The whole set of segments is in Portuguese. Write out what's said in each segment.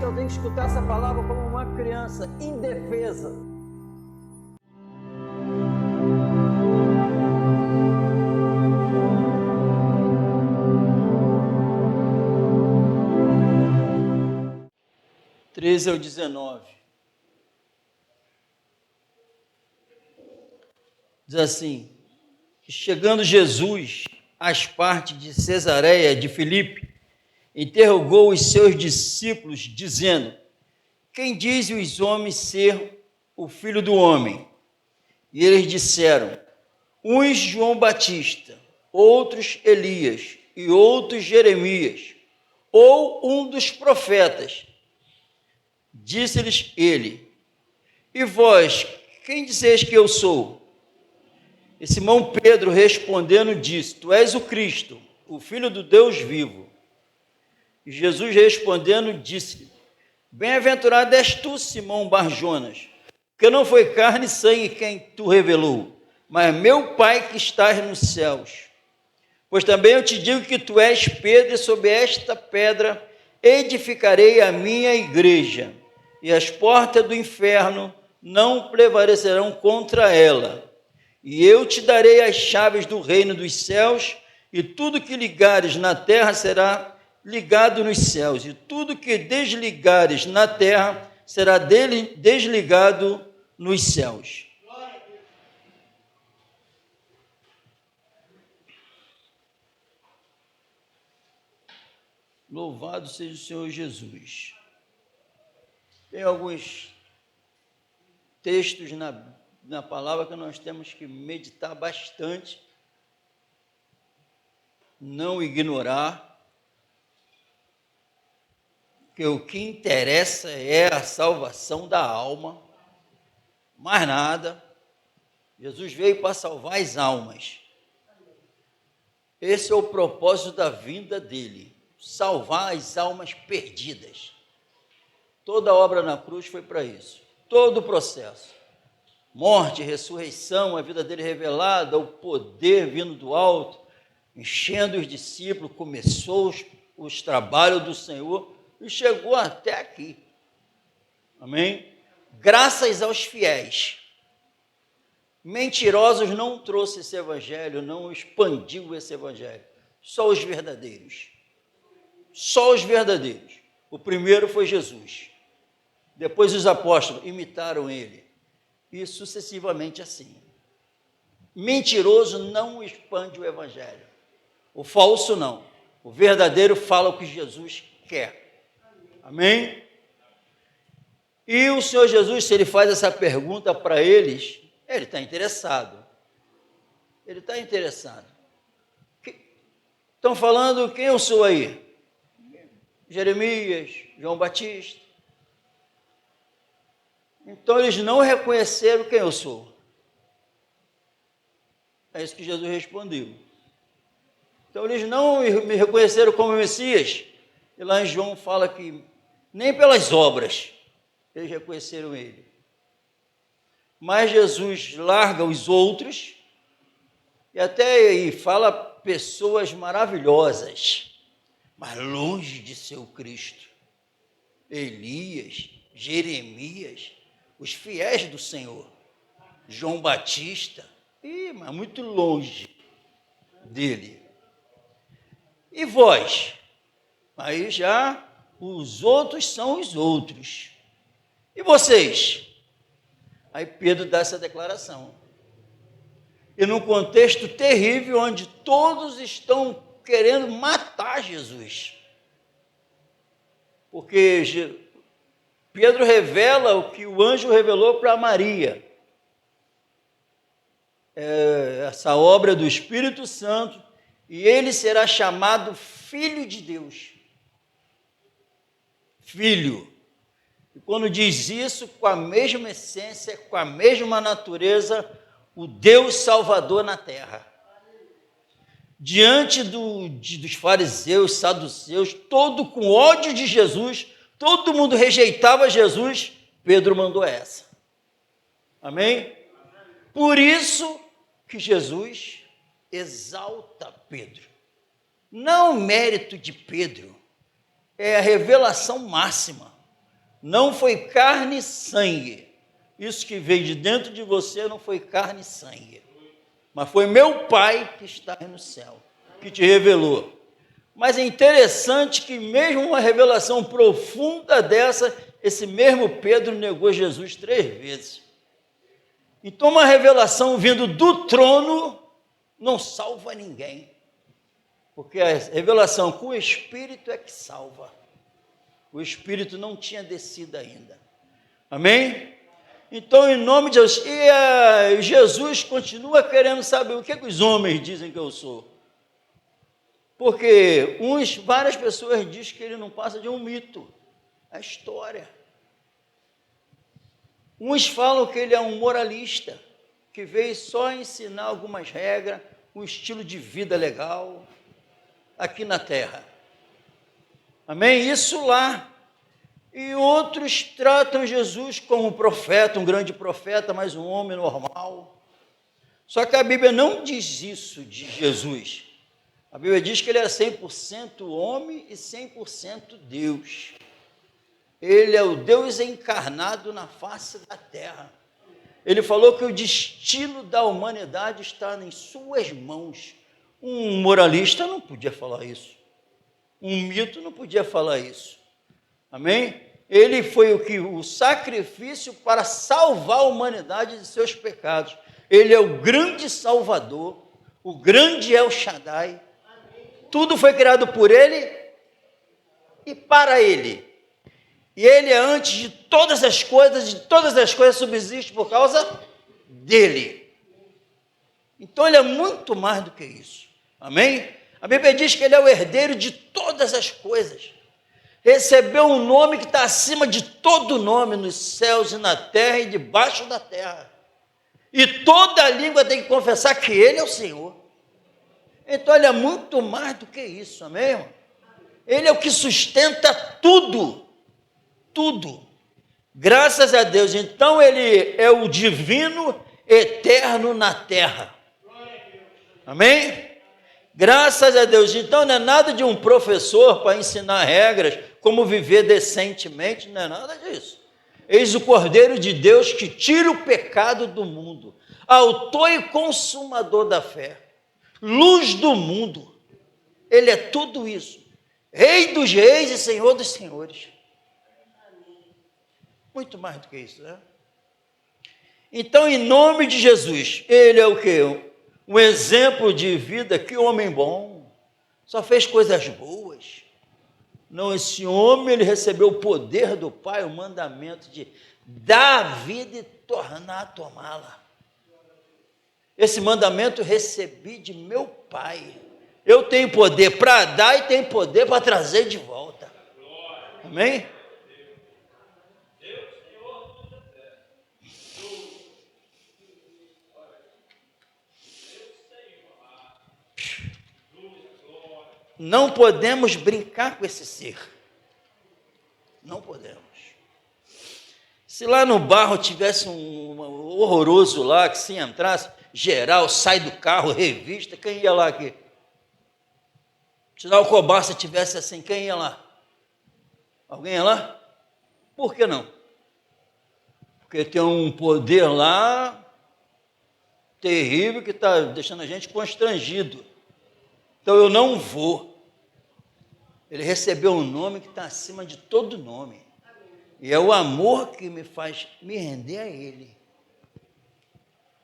eu tenho que escutar essa palavra como uma criança indefesa. (13 ao 19). Diz assim: chegando Jesus às partes de Cesareia de Filipe, interrogou os seus discípulos, dizendo: quem dizem os homens ser o Filho do Homem? E eles disseram: uns João Batista, outros Elias, e outros Jeremias, ou um dos profetas. Disse-lhes ele: e vós, quem dizeis que eu sou? E Simão Pedro respondendo disse: tu és o Cristo, o Filho do Deus vivo. E Jesus respondendo disse: bem-aventurado és tu, Simão Bar-Jonas, porque não foi carne e sangue quem tu revelou, mas meu Pai que estás nos céus. Pois também eu te digo que tu és Pedro, e sobre esta pedra edificarei a minha igreja, e as portas do inferno não prevalecerão contra ela. E eu te darei as chaves do reino dos céus, e tudo que ligares na terra será ligado nos céus, e tudo que desligares na terra será desligado nos céus. Louvado seja o Senhor Jesus. Tem alguns textos na palavra que nós temos que meditar bastante, não ignorar, porque o que interessa é a salvação da alma, mais nada. Jesus veio para salvar as almas. Esse é o propósito da vinda dele, salvar as almas perdidas. Toda a obra na cruz foi para isso, todo o processo. Morte, ressurreição, a vida dele revelada, o poder vindo do alto, enchendo os discípulos, começou os trabalhos do Senhor e chegou até aqui. Amém? Graças aos fiéis. Mentirosos não trouxe esse evangelho, não expandiu esse evangelho. Só os verdadeiros. Só os verdadeiros. O primeiro foi Jesus. Depois os apóstolos imitaram ele. E sucessivamente assim. Mentiroso não expande o evangelho. O falso não. O verdadeiro fala o que Jesus quer. Amém? E o Senhor Jesus, se ele faz essa pergunta para eles, ele está interessado. Ele está interessado. Estão falando quem eu sou aí? Jeremias, João Batista. Então eles não reconheceram quem eu sou. É isso que Jesus respondeu. Então eles não me reconheceram como Messias. E lá em João fala que nem pelas obras eles reconheceram ele. Mas Jesus larga os outros e até aí fala pessoas maravilhosas, mas longe de ser o Cristo. Elias, Jeremias, os fiéis do Senhor, João Batista, mas muito longe dele. E vós? Aí já os outros são os outros. E vocês? Aí Pedro dá essa declaração. E num contexto terrível, onde todos estão querendo matar Jesus. Porque Pedro revela o que o anjo revelou para Maria. Essa obra do Espírito Santo, e ele será chamado Filho de Deus. Filho. E quando diz isso, com a mesma essência, com a mesma natureza, o Deus Salvador na terra. Diante dos fariseus, saduceus, todo com ódio de Jesus, todo mundo rejeitava Jesus, Pedro mandou essa. Amém? Por isso que Jesus exalta Pedro. Não o mérito de Pedro, é a revelação máxima. Não foi carne e sangue. Isso que veio de dentro de você não foi carne e sangue. Mas foi meu Pai que está aí no céu, que te revelou. Mas é interessante que mesmo uma revelação profunda dessa, esse mesmo Pedro negou Jesus 3 vezes. Então uma revelação vindo do trono não salva ninguém. Porque a revelação com o Espírito é que salva. O Espírito não tinha descido ainda. Amém? Então, em nome de Jesus, Jesus continua querendo saber o que os homens dizem que eu sou. Porque várias pessoas dizem que ele não passa de um mito, a história. Uns falam que ele é um moralista, que veio só ensinar algumas regras, um estilo de vida legal, aqui na terra. Amém? Isso lá. E outros tratam Jesus como um profeta, um grande profeta, mas um homem normal. Só que a Bíblia não diz isso de Jesus. A Bíblia diz que ele era 100% homem e 100% Deus. Ele é o Deus encarnado na face da terra. Ele falou que o destino da humanidade está em suas mãos. Um moralista não podia falar isso. Um mito não podia falar isso. Amém? Ele foi o sacrifício para salvar a humanidade de seus pecados. Ele é o grande Salvador, o grande El Shaddai. Tudo foi criado por ele e para ele. E ele é antes de todas as coisas subsistem por causa dele. Então ele é muito mais do que isso. Amém? A Bíblia diz que ele é o herdeiro de todas as coisas. Recebeu um nome que está acima de todo nome, nos céus e na terra e debaixo da terra. E toda língua tem que confessar que ele é o Senhor. Então ele é muito mais do que isso, amém, irmão? Ele é o que sustenta tudo, tudo. Graças a Deus. Então ele é o divino eterno na terra. Amém? Graças a Deus. Então não é nada de um professor para ensinar regras, como viver decentemente, não é nada disso. Eis o Cordeiro de Deus que tira o pecado do mundo, autor e consumador da fé, luz do mundo. Ele é tudo isso. Rei dos reis e Senhor dos senhores. Muito mais do que isso, né? Então, em nome de Jesus, ele é o quê? Um exemplo de vida. Que homem bom, só fez coisas boas. Não, esse homem, ele recebeu o poder do Pai, o mandamento de dar a vida e tornar a tomá-la. Esse mandamento eu recebi de meu Pai. Eu tenho poder para dar e tenho poder para trazer de volta. Amém? Não podemos brincar com esse ser. Não podemos. Se lá no barro tivesse um horroroso lá, que se entrasse, geral, sai do carro, revista, quem ia lá aqui? Se lá o cobaça tivesse assim, quem ia lá? Alguém ia lá? Por que não? Porque tem um poder lá terrível que está deixando a gente constrangido. Então eu não vou. Ele recebeu um nome que está acima de todo nome. E é o amor que me faz me render a Ele.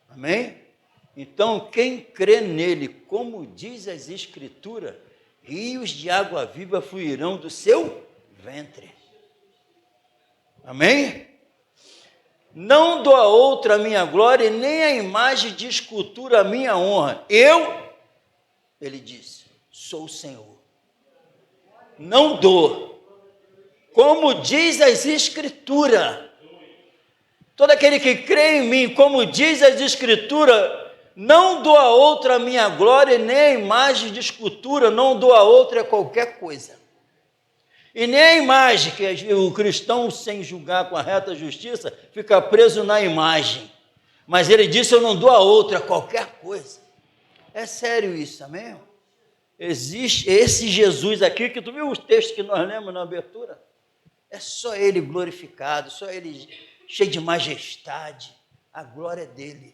Amém? Então, quem crê nele, como diz as Escrituras, rios de água viva fluirão do seu ventre. Amém? Não dou a outra a minha glória, nem a imagem de escultura a minha honra. Ele disse, sou o Senhor. Não dou. Como diz as Escrituras, todo aquele que crê em mim, como diz as Escrituras, não dou a outra a minha glória, nem a imagem de escultura, não dou a outra qualquer coisa. E nem a imagem, que o cristão, sem julgar com a reta justiça, fica preso na imagem. Mas ele disse, eu não dou a outra qualquer coisa. É sério isso, amém? Existe esse Jesus aqui, que tu viu os textos que nós lemos na abertura? É só Ele glorificado, só Ele cheio de majestade. A glória é dEle.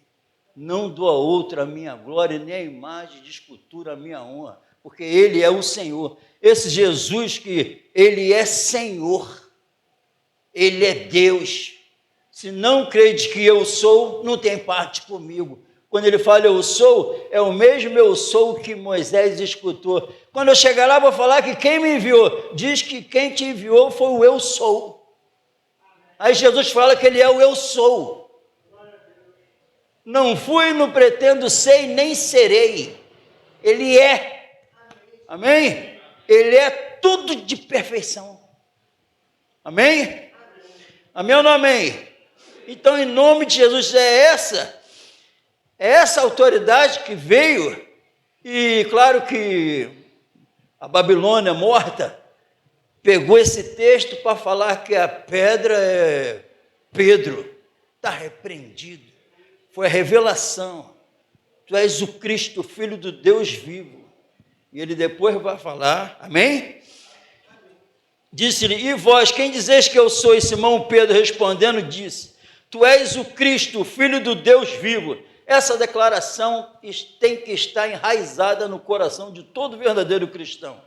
Não dou a outro a minha glória, nem a imagem de escultura a minha honra, porque Ele é o Senhor. Esse Jesus que Ele é Senhor, Ele é Deus. Se não crede que eu sou, não tem parte comigo. Quando ele fala eu sou, é o mesmo eu sou que Moisés escutou. Quando eu chegar lá, vou falar que quem me enviou, diz que quem te enviou foi o eu sou. Aí Jesus fala que ele é o eu sou. Não fui, não pretendo ser e nem serei. Ele é. Amém? Ele é tudo de perfeição. Amém? Amém ou não amém? Então, em nome de Jesus, é essa autoridade que veio, e claro que a Babilônia morta pegou esse texto para falar que a pedra é Pedro, está repreendido, foi a revelação, tu és o Cristo, Filho do Deus vivo, e ele depois vai falar, amém? Disse-lhe, e vós, quem dizeis que eu sou? E Simão Pedro respondendo disse, tu és o Cristo, Filho do Deus vivo. Essa declaração tem que estar enraizada no coração de todo verdadeiro cristão.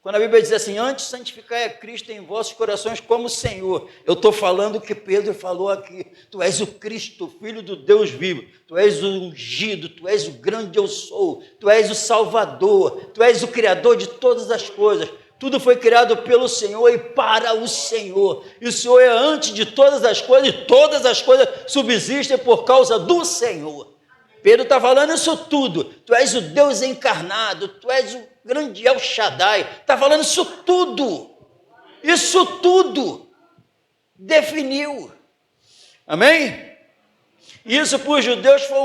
Quando a Bíblia diz assim, antes santificai a Cristo em vossos corações como Senhor, eu estou falando o que Pedro falou aqui, tu és o Cristo, Filho do Deus vivo, tu és o ungido, tu és o grande eu sou, tu és o Salvador, tu és o Criador de todas as coisas, tudo foi criado pelo Senhor e para o Senhor, e o Senhor é antes de todas as coisas, e todas as coisas subsistem por causa do Senhor. Pedro está falando isso tudo, tu és o Deus encarnado, tu és o grande El Shaddai, está falando isso tudo definiu, amém? Isso para os judeus foi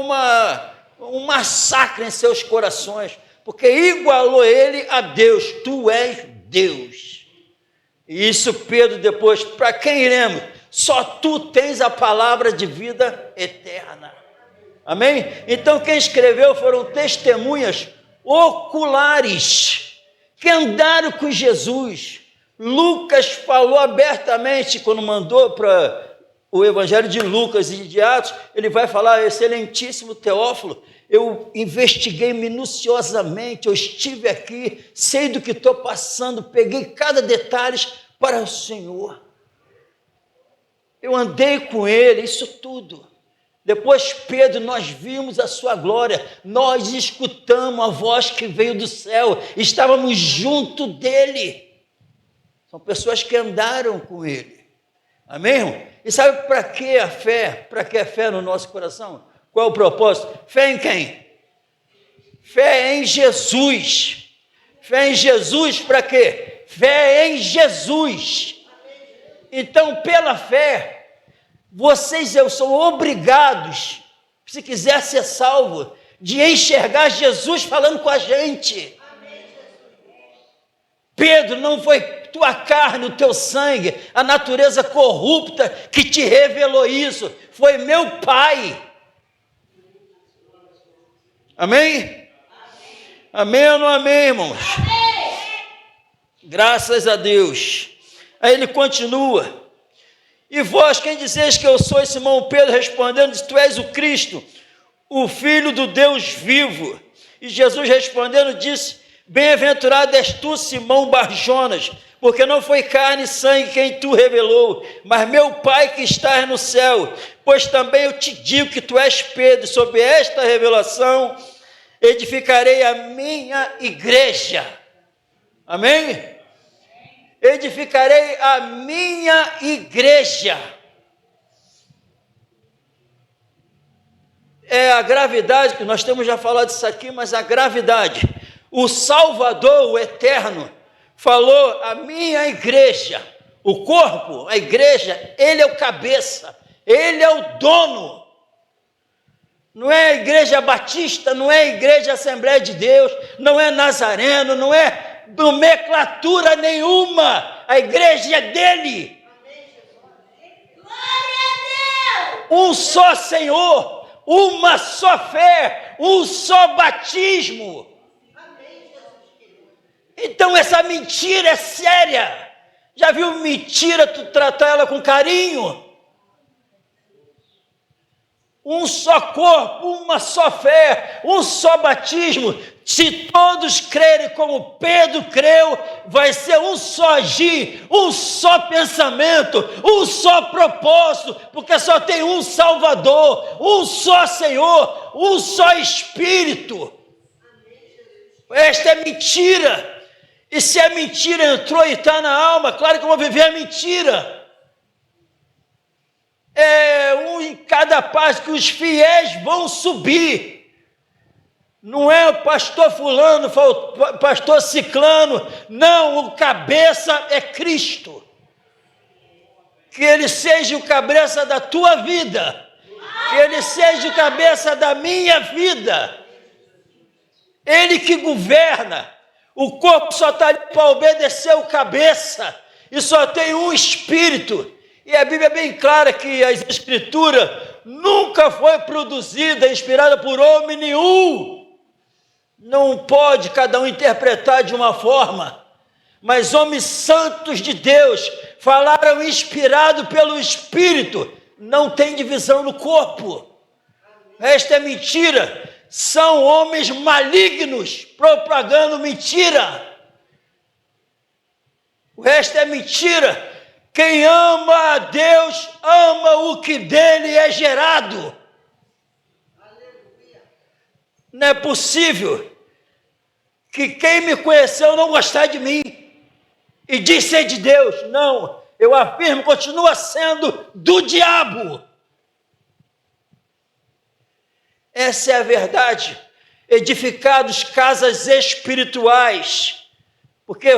um massacre em seus corações, porque igualou ele a Deus, tu és Deus. E isso Pedro depois, para quem iremos? Só tu tens a palavra de vida eterna. Amém? Então quem escreveu foram testemunhas oculares, que andaram com Jesus. Lucas falou abertamente, quando mandou para o Evangelho de Lucas e de Atos, ele vai falar, excelentíssimo Teófilo, eu investiguei minuciosamente, eu estive aqui, sei do que estou passando, peguei cada detalhe para o Senhor. Eu andei com ele, isso tudo. Depois, Pedro, nós vimos a sua glória, nós escutamos a voz que veio do céu, estávamos junto dele. São pessoas que andaram com ele. Amém, irmão? E sabe para que a fé? Para que a fé no nosso coração? Qual é o propósito? Fé em quem? Fé em Jesus. Fé em Jesus para quê? Fé em Jesus. Então, pela fé, vocês são obrigados, se quiser ser salvo, de enxergar Jesus falando com a gente. Pedro, não foi tua carne, o teu sangue, a natureza corrupta que te revelou isso, foi meu Pai. Amém? Amém ou não amém, irmãos? Amém. Graças a Deus. Aí ele continua. E vós, quem dizeis que eu sou? E Simão Pedro respondendo, disse, tu és o Cristo, o Filho do Deus vivo. E Jesus respondendo disse, bem-aventurado és tu, Simão Barjonas, porque não foi carne e sangue quem tu revelou, mas meu Pai que estás no céu. Pois também eu te digo que tu és Pedro, sob esta revelação edificarei a minha igreja. Amém? Edificarei a minha igreja. É a gravidade, que nós temos já falado disso aqui, mas a gravidade. O Salvador, o Eterno, falou a minha igreja, o corpo, a igreja, ele é o cabeça, ele é o dono. Não é a igreja batista, não é a igreja Assembleia de Deus, não é nazareno, não é nomenclatura nenhuma, a igreja é dele. Um só Senhor, uma só fé, um só batismo. Então essa mentira é séria. Já viu mentira tu tratar ela com carinho? Um só corpo, uma só fé, um só batismo. Se todos crerem como Pedro creu, vai ser um só agir, um só pensamento, um só propósito, porque só tem um Salvador, um só Senhor, um só Espírito. Esta é mentira. E se a mentira entrou e está na alma, claro que eu vou viver a mentira. É um em cada passo que os fiéis vão subir. Não é o pastor fulano, o pastor ciclano. Não, o cabeça é Cristo. Que ele seja o cabeça da tua vida. Que ele seja o cabeça da minha vida. Ele que governa. O corpo só está ali para obedecer o cabeça. E só tem um espírito. E a Bíblia é bem clara que a Escritura nunca foi produzida, inspirada por homem nenhum. Não pode cada um interpretar de uma forma. Mas homens santos de Deus falaram inspirado pelo Espírito. Não tem divisão no corpo. Esta é mentira. São homens malignos propagando mentira. O resto é mentira. Quem ama a Deus, ama o que dele é gerado. Não é possível que quem me conheceu não gostar de mim e diz ser de Deus. Não, eu afirmo, continua sendo do diabo. Essa é a verdade. Edificados casas espirituais. Porque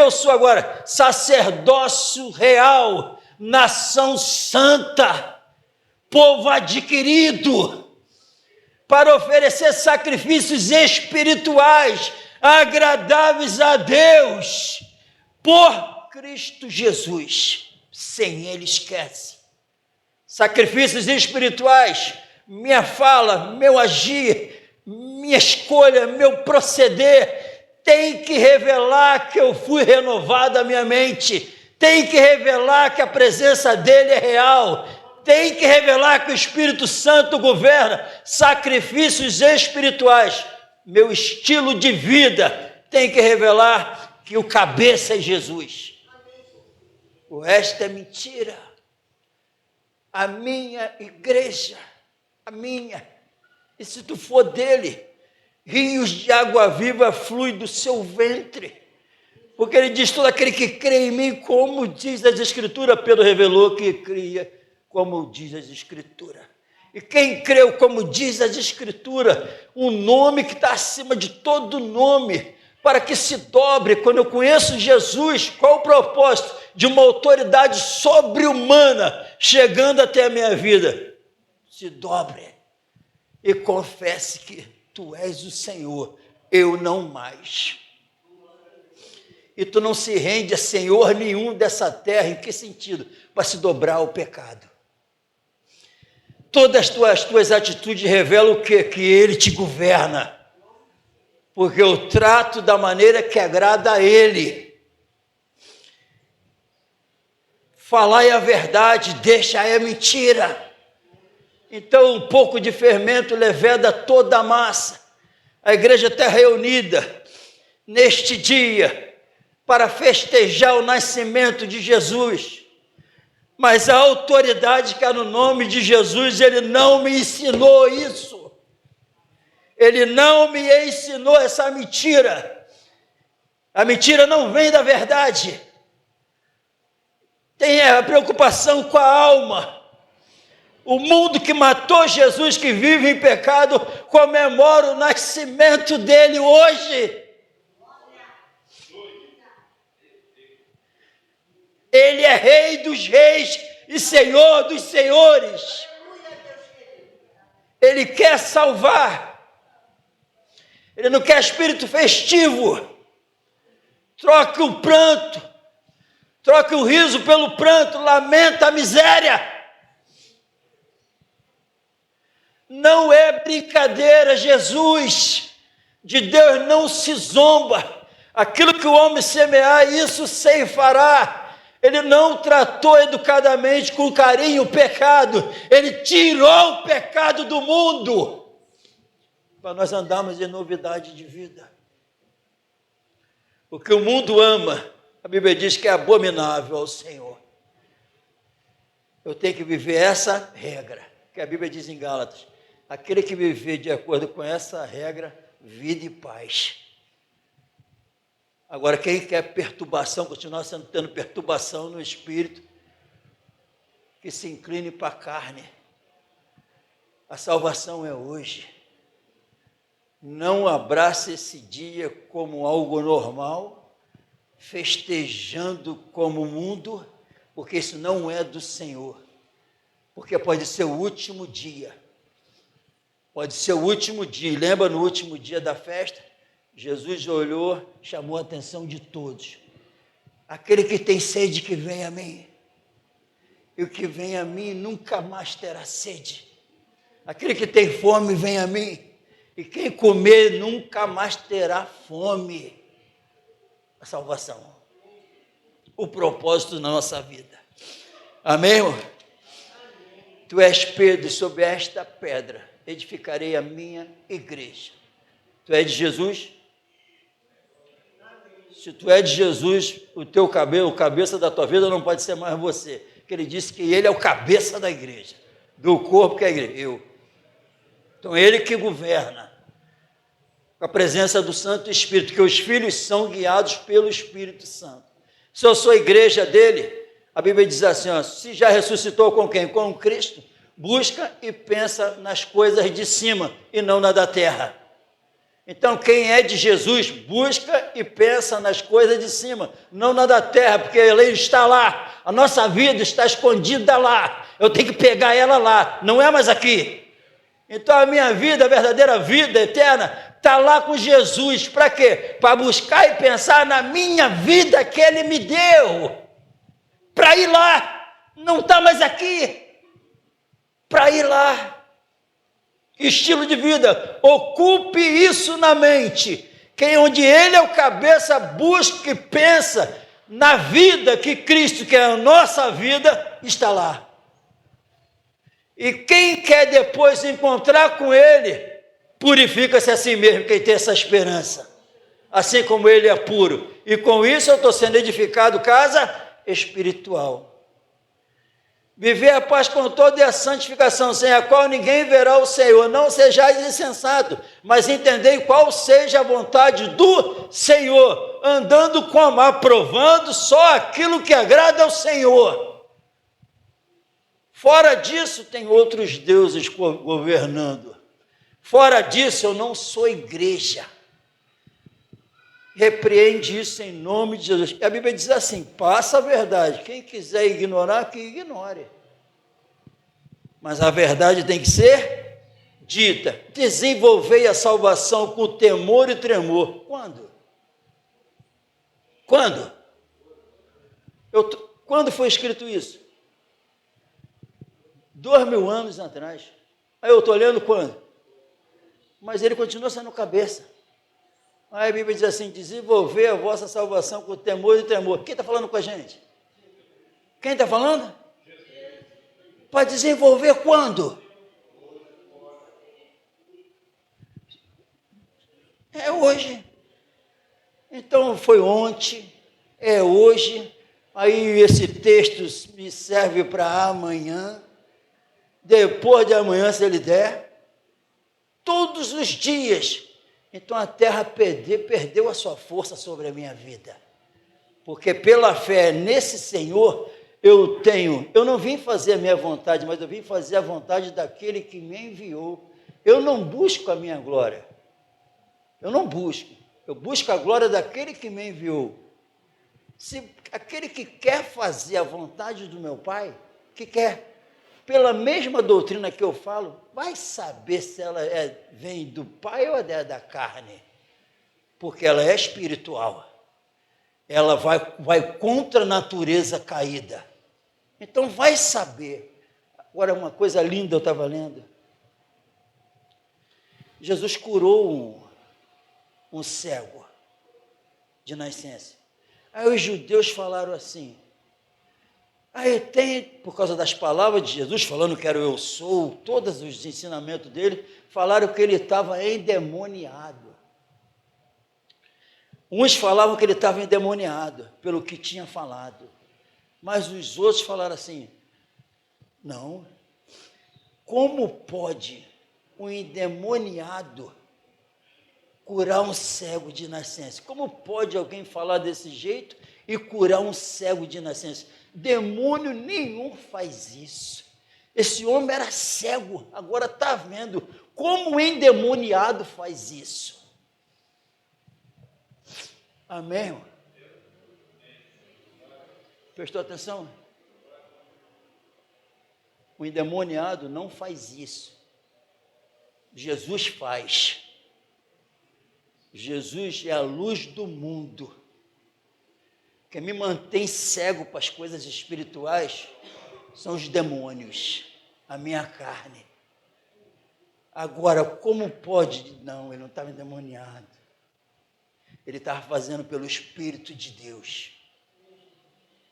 eu sou agora sacerdócio real, nação santa, povo adquirido, para oferecer sacrifícios espirituais, agradáveis a Deus, por Cristo Jesus. Sem Ele esquece. Sacrifícios espirituais, minha fala, meu agir, minha escolha, meu proceder, tem que revelar que eu fui renovado a minha mente, tem que revelar que a presença dele é real, tem que revelar que o Espírito Santo governa. Sacrifícios espirituais, meu estilo de vida tem que revelar que o cabeça é Jesus. O resto é mentira. A minha igreja, a minha, e se tu for dele, rios de água viva fluem do seu ventre. Porque ele diz, todo aquele que crê em mim, como diz as Escrituras, Pedro revelou que cria, como diz as Escrituras. E quem creu, como diz as Escrituras, um nome que está acima de todo nome, para que se dobre. Quando eu conheço Jesus, qual o propósito de uma autoridade sobre-humana chegando até a minha vida? Se dobre e confesse que tu és o Senhor, eu não mais. E tu não se rende a senhor nenhum dessa terra. Em que sentido? Para se dobrar ao pecado. Todas as tuas atitudes revelam o quê? Que ele te governa. Porque eu trato da maneira que agrada a ele. Falai a verdade, deixai a mentira. Então, um pouco de fermento leveda toda a massa. A igreja está reunida neste dia para festejar o nascimento de Jesus. Mas a autoridade que há no nome de Jesus, ele não me ensinou isso. Ele não me ensinou essa mentira. A mentira não vem da verdade. Tem a preocupação com a alma. O mundo que matou Jesus, que vive em pecado, comemora o nascimento dele hoje. Ele é Rei dos reis e Senhor dos senhores. Ele quer salvar. Ele não quer espírito festivo. Troque o pranto. Troque o riso pelo pranto. Lamenta a miséria. Não é brincadeira, Jesus. De Deus não se zomba. Aquilo que o homem semear, isso ceifará. Ele não tratou educadamente, com carinho, o pecado. Ele tirou o pecado do mundo, para nós andarmos em novidade de vida. O que o mundo ama, a Bíblia diz que é abominável ao Senhor. Eu tenho que viver essa regra, que a Bíblia diz em Gálatas: aquele que viver de acordo com essa regra, vida e paz. Agora, quem quer perturbação, continuar tendo perturbação no espírito, que se incline para a carne. A salvação é hoje. Não abrace esse dia como algo normal, festejando como o mundo, porque isso não é do Senhor. Porque pode ser o último dia. Pode ser o último dia. E lembra, no último dia da festa, Jesus olhou, chamou a atenção de todos. Aquele que tem sede, que venha a mim. E o que vem a mim nunca mais terá sede. Aquele que tem fome, vem a mim. E quem comer nunca mais terá fome. A salvação. O propósito na nossa vida. Amém, irmão? Tu és Pedro, e sobre esta pedra edificarei a minha igreja. Tu és de Jesus? Se tu é de Jesus, o teu cabelo, o cabeça da tua vida não pode ser mais você. Porque ele disse que ele é o cabeça da igreja, do corpo que é a igreja, eu. Então ele que governa, com a presença do Santo Espírito, que os filhos são guiados pelo Espírito Santo. Se eu sou igreja dele, a Bíblia diz assim, ó, se já ressuscitou com quem? Com Cristo, busca e pensa nas coisas de cima e não na da terra. Então, quem é de Jesus, busca e pensa nas coisas de cima, não na da terra, porque ele está lá, a nossa vida está escondida lá, eu tenho que pegar ela lá, não é mais aqui. Então, a minha vida, a verdadeira vida eterna, está lá com Jesus. Para quê? Para buscar e pensar na minha vida que ele me deu, para ir lá, não está mais aqui, para ir lá. Estilo de vida, ocupe isso na mente, que onde ele é o cabeça, busca e pensa na vida que Cristo, que é a nossa vida, está lá. E quem quer depois encontrar com ele, purifica-se a si mesmo, quem tem essa esperança, assim como ele é puro. E com isso eu estou sendo edificado casa espiritual. Viver a paz com toda a santificação, sem a qual ninguém verá o Senhor. Não sejais insensato, mas entendei qual seja a vontade do Senhor, andando como? Aprovando só aquilo que agrada ao Senhor. Fora disso, tem outros deuses governando. Fora disso, eu não sou igreja. Repreende isso em nome de Jesus. A Bíblia diz assim, passa a verdade. Quem quiser ignorar, que ignore. Mas a verdade tem que ser dita. Desenvolvei a salvação com temor e tremor. Quando? Quando? Quando foi escrito isso? 2000 anos atrás. Aí eu estou lendo quando? Mas ele continua sendo cabeça. Aí a Bíblia diz assim, desenvolver a vossa salvação com temor e tremor. Quem está falando com a gente? Quem está falando? Para desenvolver quando? É hoje. Então foi ontem, é hoje. Aí esse texto me serve para amanhã. Depois de amanhã, se ele der. Todos os dias. Então a terra perdeu a sua força sobre a minha vida. Porque pela fé nesse Senhor, eu não vim fazer a minha vontade, mas eu vim fazer a vontade daquele que me enviou. Eu não busco a minha glória. Eu não busco. Eu busco a glória daquele que me enviou. Se aquele que quer fazer a vontade do meu Pai, que quer, pela mesma doutrina que eu falo, vai saber se ela vem do Pai ou é da carne, porque ela é espiritual, ela vai contra a natureza caída, então vai saber. Agora, uma coisa linda eu estava lendo, Jesus curou um cego de nascença, aí os judeus falaram assim, Aí tem, por causa das palavras de Jesus, falando que era o eu sou, todos os ensinamentos dele, falaram que ele estava endemoniado. Uns falavam que ele estava endemoniado, pelo que tinha falado. Mas os outros falaram assim, não, como pode um endemoniado curar um cego de nascença? Como pode alguém falar desse jeito e curar um cego de nascença? Demônio nenhum faz isso. Esse homem era cego, agora está vendo. Como um endemoniado faz isso? Amém, irmão? Prestou atenção? O endemoniado não faz isso. Jesus faz. Jesus é a luz do mundo. Quem me mantém cego para as coisas espirituais são os demônios, a minha carne. Agora, como pode? Não, ele não estava endemoniado. Ele estava fazendo pelo Espírito de Deus.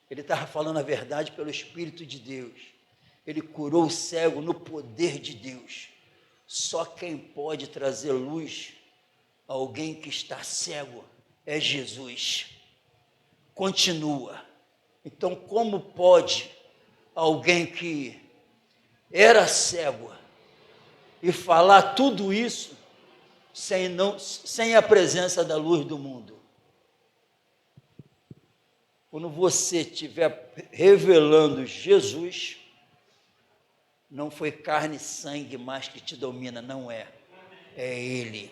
Ele estava falando a verdade pelo Espírito de Deus. Ele curou o cego no poder de Deus. Só quem pode trazer luz a alguém que está cego é Jesus. Continua. Então, como pode alguém que era cego e falar tudo isso sem a presença da luz do mundo? Quando você estiver revelando Jesus, não foi carne e sangue mais que te domina, não é. É Ele.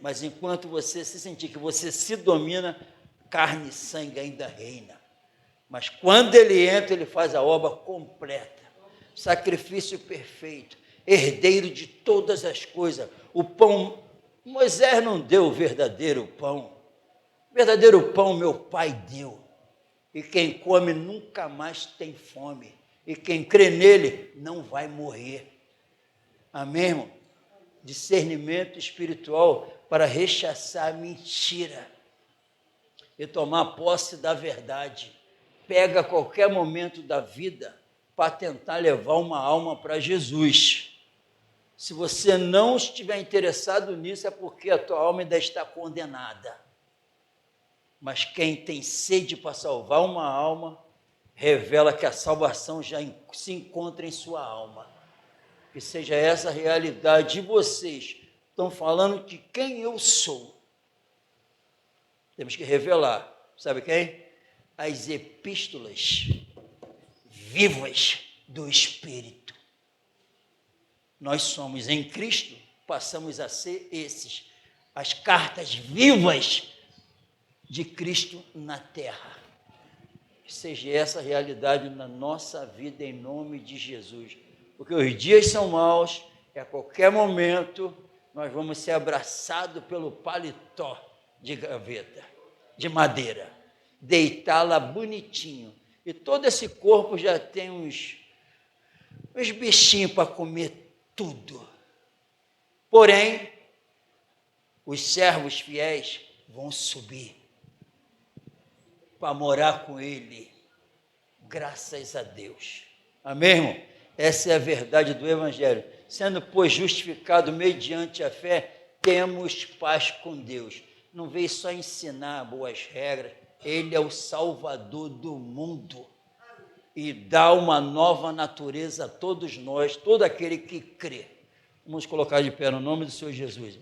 Mas enquanto você se sentir que você se domina, carne e sangue ainda reina. Mas quando ele entra, ele faz a obra completa. Sacrifício perfeito, herdeiro de todas as coisas. O pão, Moisés não deu o verdadeiro pão. O verdadeiro pão meu pai deu. E quem come nunca mais tem fome. E quem crê nele não vai morrer. Amém, irmão? Discernimento espiritual para rechaçar a mentira e tomar posse da verdade. Pega qualquer momento da vida para tentar levar uma alma para Jesus. Se você não estiver interessado nisso, é porque a tua alma ainda está condenada. Mas quem tem sede para salvar uma alma, revela que a salvação já se encontra em sua alma. Que seja essa a realidade de vocês. Estão falando que quem eu sou. Temos que revelar. Sabe quem? As epístolas vivas do Espírito. Nós somos em Cristo, passamos a ser esses. As cartas vivas de Cristo na terra. Que seja essa a realidade na nossa vida, em nome de Jesus. Porque os dias são maus, e a qualquer momento nós vamos ser abraçados pelo paletó de gaveta, de madeira, deitá-la bonitinho. E todo esse corpo já tem uns bichinhos para comer tudo. Porém, os servos fiéis vão subir para morar com ele, graças a Deus. Amém, irmão? Essa é a verdade do Evangelho. Sendo, pois, justificado mediante a fé, temos paz com Deus. Não veio só ensinar boas regras, ele é o Salvador do mundo e dá uma nova natureza a todos nós, todo aquele que crê. Vamos colocar de pé no nome do Senhor Jesus.